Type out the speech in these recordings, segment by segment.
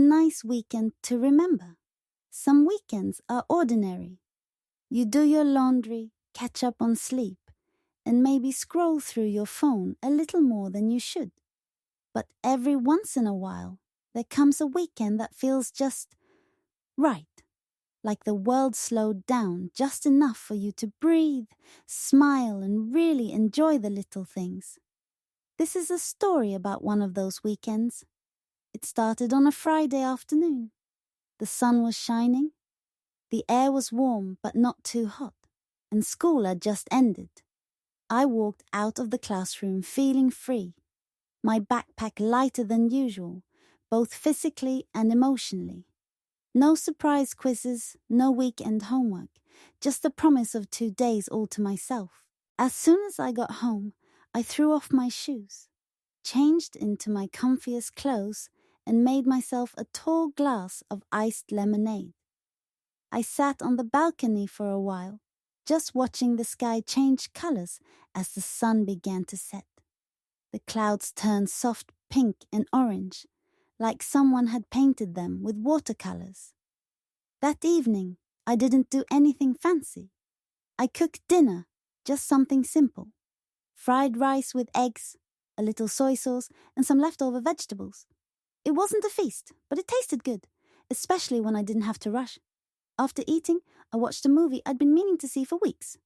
nice weekend to remember. Some weekends are ordinary. You do your laundry, catch up on sleep, and maybe scroll through your phone a little more than you should. But every once in a while, there comes a weekend that feels just right. Like the world slowed down just enough for you to breathe, smile, and really enjoy the little things. This is a story about one of those weekends. It started on a Friday afternoon. The sun was shining. The air was warm but not too hot, and school had just ended. I walked out of the classroom feeling free, my backpack lighter than usual, both physically and emotionally. No surprise quizzes, no weekend homework, just the promise of 2 days all to myself. As soon as I got home, I threw off my shoes, changed into my comfiest clothes, and made myself a tall glass of iced lemonade. I sat on the balcony for a while, just watching the sky change colors as the sun began to set. The clouds turned soft pink and orange, like someone had painted them with watercolors. That evening, I didn't do anything fancy. I cooked dinner, just something simple. Fried rice with eggs, a little soy sauce, and some leftover vegetables. It wasn't a feast, but it tasted good, especially when I didn't have to rush. After eating, I watched a movie I'd been meaning to see for weeks.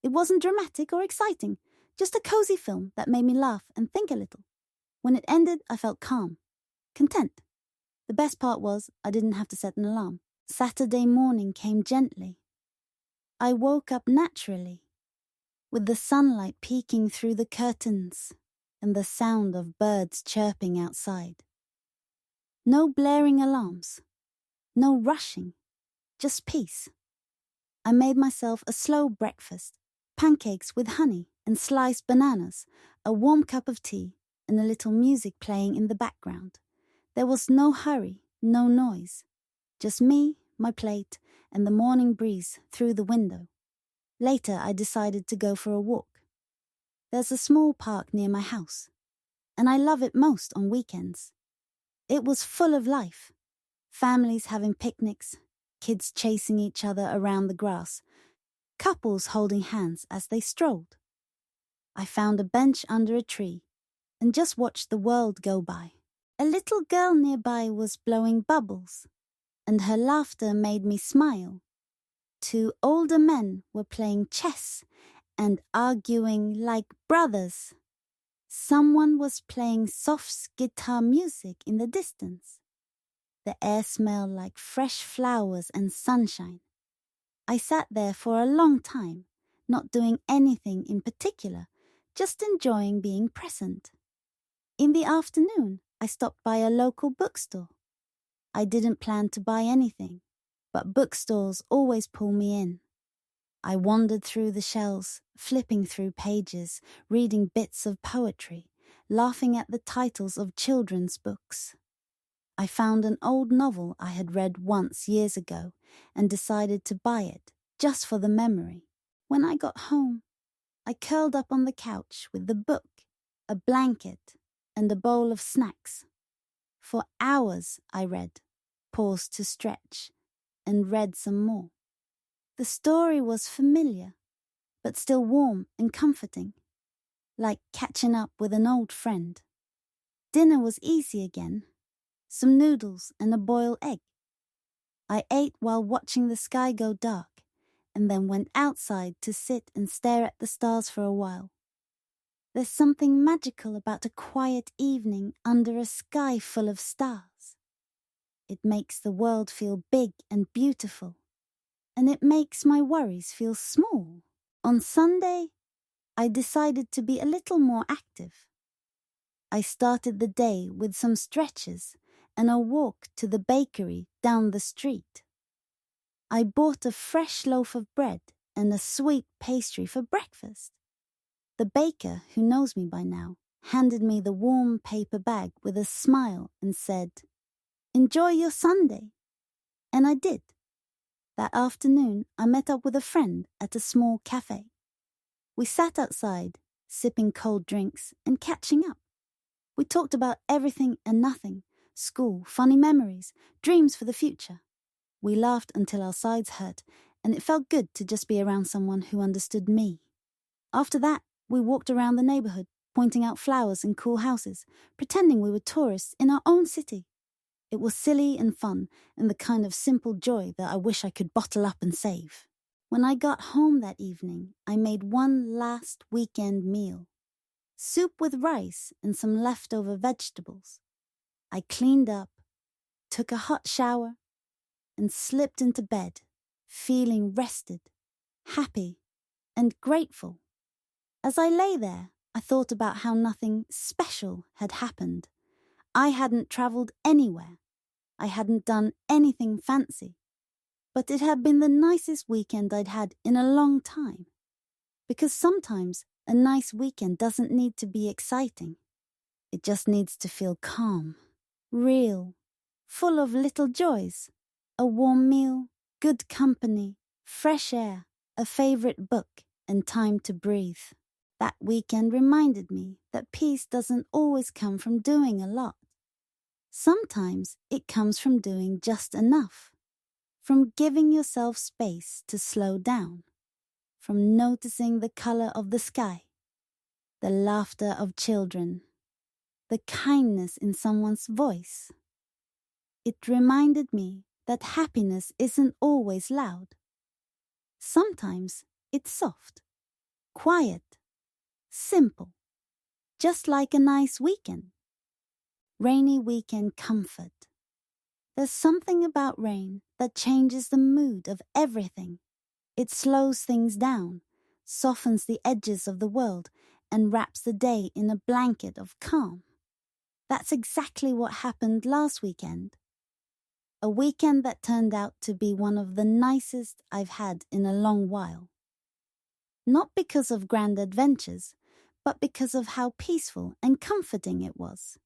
It wasn't dramatic or exciting, just a cozy film that made me laugh and think a little. When it ended, I felt calm, content. The best part was I didn't have to set an alarm. Saturday morning came gently. I woke up naturally, with the sunlight peeking through the curtains and the sound of birds chirping outside. No blaring alarms, no rushing, just peace. I made myself a slow breakfast, pancakes with honey and sliced bananas, a warm cup of tea, and a little music playing in the background. There was no hurry, no noise, just me, my plate, and the morning breeze through the window. Later, I decided to go for a walk. There's a small park near my house, and I love it most on weekends. It was full of life. Families having picnics, kids chasing each other around the grass, couples holding hands as they strolled. I found a bench under a tree and just watched the world go by. A little girl nearby was blowing bubbles, and her laughter made me smile. 2 older men were playing chess and arguing like brothers. Someone was playing soft guitar music in the distance. The air smelled like fresh flowers and sunshine. I sat there for a long time, not doing anything in particular, just enjoying being present. In the afternoon, I stopped by a local bookstore. I didn't plan to buy anything, but bookstores always pull me in. I wandered through the shelves, flipping through pages, reading bits of poetry, laughing at the titles of children's books. I found an old novel I had read once years ago and decided to buy it, just for the memory. When I got home, I curled up on the couch with the book, a blanket, and a bowl of snacks. For hours I read, paused to stretch, and read some more. The story was familiar, but still warm and comforting, like catching up with an old friend. Dinner was easy again, some noodles and a boiled egg. I ate while watching the sky go dark, and then went outside to sit and stare at the stars for a while. There's something magical about a quiet evening under a sky full of stars. It makes the world feel big and beautiful, and it makes my worries feel small. On Sunday, I decided to be a little more active. I started the day with some stretches and a walk to the bakery down the street. I bought a fresh loaf of bread and a sweet pastry for breakfast. The baker, who knows me by now, handed me the warm paper bag with a smile and said, "Enjoy your Sunday." And I did. That afternoon, I met up with a friend at a small cafe. We sat outside, sipping cold drinks and catching up. We talked about everything and nothing, school, funny memories, dreams for the future. We laughed until our sides hurt, and it felt good to just be around someone who understood me. After that, we walked around the neighborhood, pointing out flowers and cool houses, pretending we were tourists in our own city. It was silly and fun, and the kind of simple joy that I wish I could bottle up and save. When I got home that evening, I made one last weekend meal. Soup with rice and some leftover vegetables. I cleaned up, took a hot shower, and slipped into bed, feeling rested, happy, and grateful. As I lay there, I thought about how nothing special had happened. I hadn't traveled anywhere. I hadn't done anything fancy. But it had been the nicest weekend I'd had in a long time. Because sometimes a nice weekend doesn't need to be exciting. It just needs to feel calm, real, full of little joys. A warm meal, good company, fresh air, a favorite book, and time to breathe. That weekend reminded me that peace doesn't always come from doing a lot. Sometimes it comes from doing just enough, from giving yourself space to slow down, from noticing the color of the sky, the laughter of children, the kindness in someone's voice. It reminded me that happiness isn't always loud. Sometimes it's soft, quiet, simple, just like a nice weekend. Rainy weekend comfort. There's something about rain that changes the mood of everything. It slows things down, softens the edges of the world, and wraps the day in a blanket of calm. That's exactly what happened last weekend. A weekend that turned out to be one of the nicest I've had in a long while. Not because of grand adventures, but because of how peaceful and comforting it was.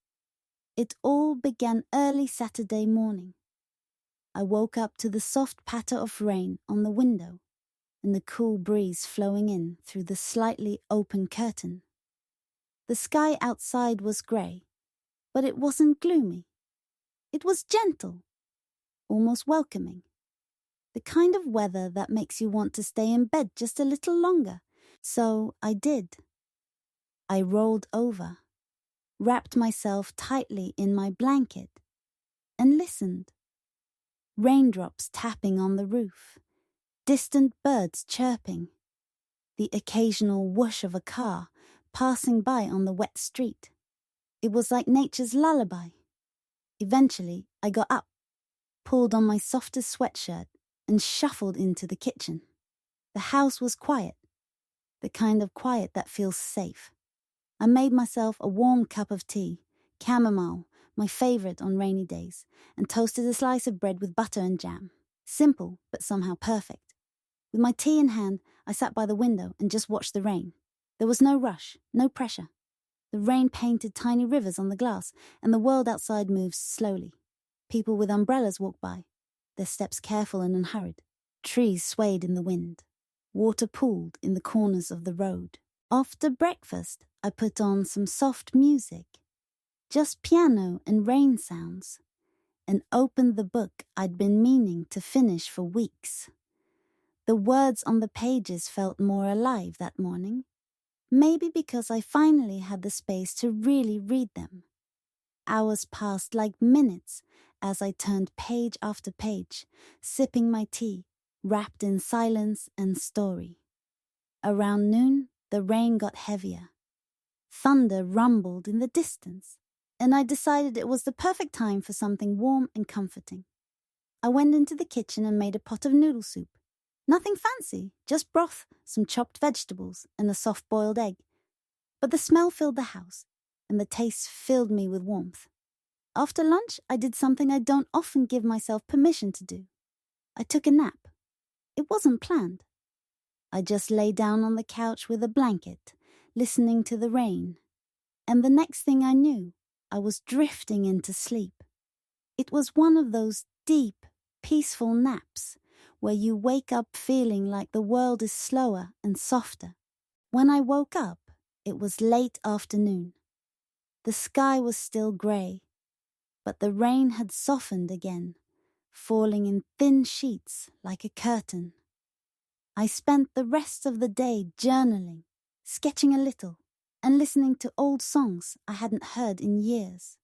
It all began early Saturday morning. I woke up to the soft patter of rain on the window and the cool breeze flowing in through the slightly open curtain. The sky outside was grey, but it wasn't gloomy. It was gentle, almost welcoming. The kind of weather that makes you want to stay in bed just a little longer. So I did. I rolled over, wrapped myself tightly in my blanket, and listened. Raindrops tapping on the roof, distant birds chirping, the occasional whoosh of a car passing by on the wet street. It was like nature's lullaby. Eventually, I got up, pulled on my softest sweatshirt, and shuffled into the kitchen. The house was quiet, the kind of quiet that feels safe. I made myself a warm cup of tea, chamomile, my favorite on rainy days, and toasted a slice of bread with butter and jam. Simple, but somehow perfect. With my tea in hand, I sat by the window and just watched the rain. There was no rush, no pressure. The rain painted tiny rivers on the glass, and the world outside moved slowly. People with umbrellas walked by, their steps careful and unhurried. Trees swayed in the wind. Water pooled in the corners of the road. After breakfast, I put on some soft music, just piano and rain sounds, and opened the book I'd been meaning to finish for weeks. The words on the pages felt more alive that morning, maybe because I finally had the space to really read them. Hours passed like minutes as I turned page after page, sipping my tea, wrapped in silence and story. Around noon, the rain got heavier. Thunder rumbled in the distance, and I decided it was the perfect time for something warm and comforting. I went into the kitchen and made a pot of noodle soup. Nothing fancy, just broth, some chopped vegetables, and a soft-boiled egg. But the smell filled the house, and the taste filled me with warmth. After lunch, I did something I don't often give myself permission to do. I took a nap. It wasn't planned. I just lay down on the couch with a blanket, listening to the rain. And the next thing I knew, I was drifting into sleep. It was one of those deep, peaceful naps where you wake up feeling like the world is slower and softer. When I woke up, it was late afternoon. The sky was still grey, but the rain had softened again, falling in thin sheets like a curtain. I spent the rest of the day journaling, sketching a little, and listening to old songs I hadn't heard in years.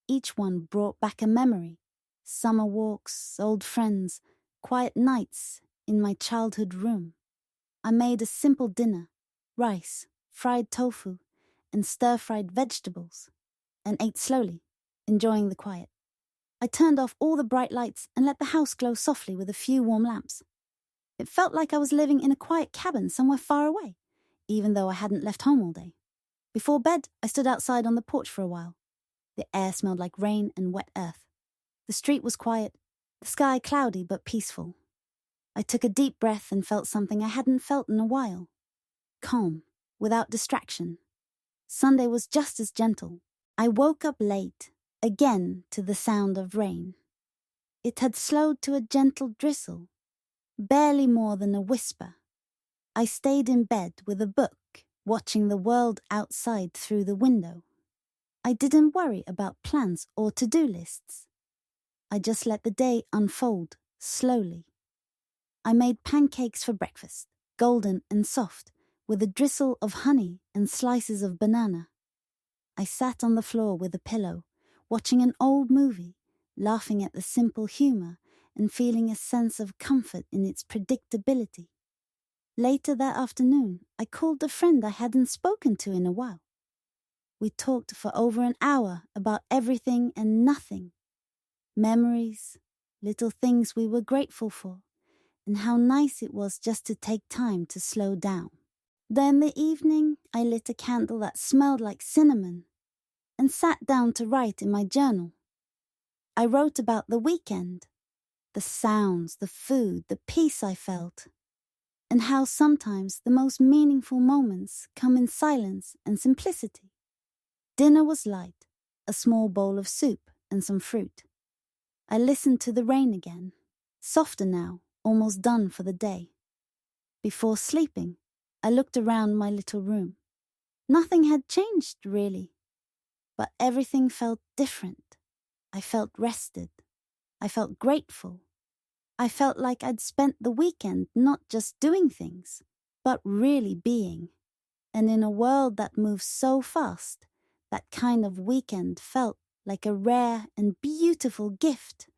Each one brought back a memory: summer walks, old friends, quiet nights in my childhood room. I made a simple dinner: rice, fried tofu, and stir-fried vegetables, and ate slowly, enjoying the quiet. I turned off all the bright lights and let the house glow softly with a few warm lamps. It felt like I was living in a quiet cabin somewhere far away, even though I hadn't left home all day. Before bed, I stood outside on the porch for a while. The air smelled like rain and wet earth. The street was quiet, the sky cloudy but peaceful. I took a deep breath and felt something I hadn't felt in a while. Calm, without distraction. Sunday was just as gentle. I woke up late, again to the sound of rain. It had slowed to a gentle drizzle, barely more than a whisper. I stayed in bed with a book, watching the world outside through the window. I didn't worry about plans or to-do lists. I just let the day unfold slowly. I made pancakes for breakfast, golden and soft, with a drizzle of honey and slices of banana. I sat on the floor with a pillow, watching an old movie, laughing at the simple humor and feeling a sense of comfort in its predictability. Later that afternoon, I called a friend I hadn't spoken to in a while. We talked for over an hour about everything and nothing. Memories, little things we were grateful for, and how nice it was just to take time to slow down. Then in the evening, I lit a candle that smelled like cinnamon and sat down to write in my journal. I wrote about the weekend, the sounds, the food, the peace I felt, and how sometimes the most meaningful moments come in silence and simplicity. Dinner was light, a small bowl of soup and some fruit. I listened to the rain again, softer now, almost done for the day. Before sleeping, I looked around my little room. Nothing had changed, really, but everything felt different. I felt rested. I felt grateful. I felt like I'd spent the weekend not just doing things, but really being. And in a world that moves so fast, that kind of weekend felt like a rare and beautiful gift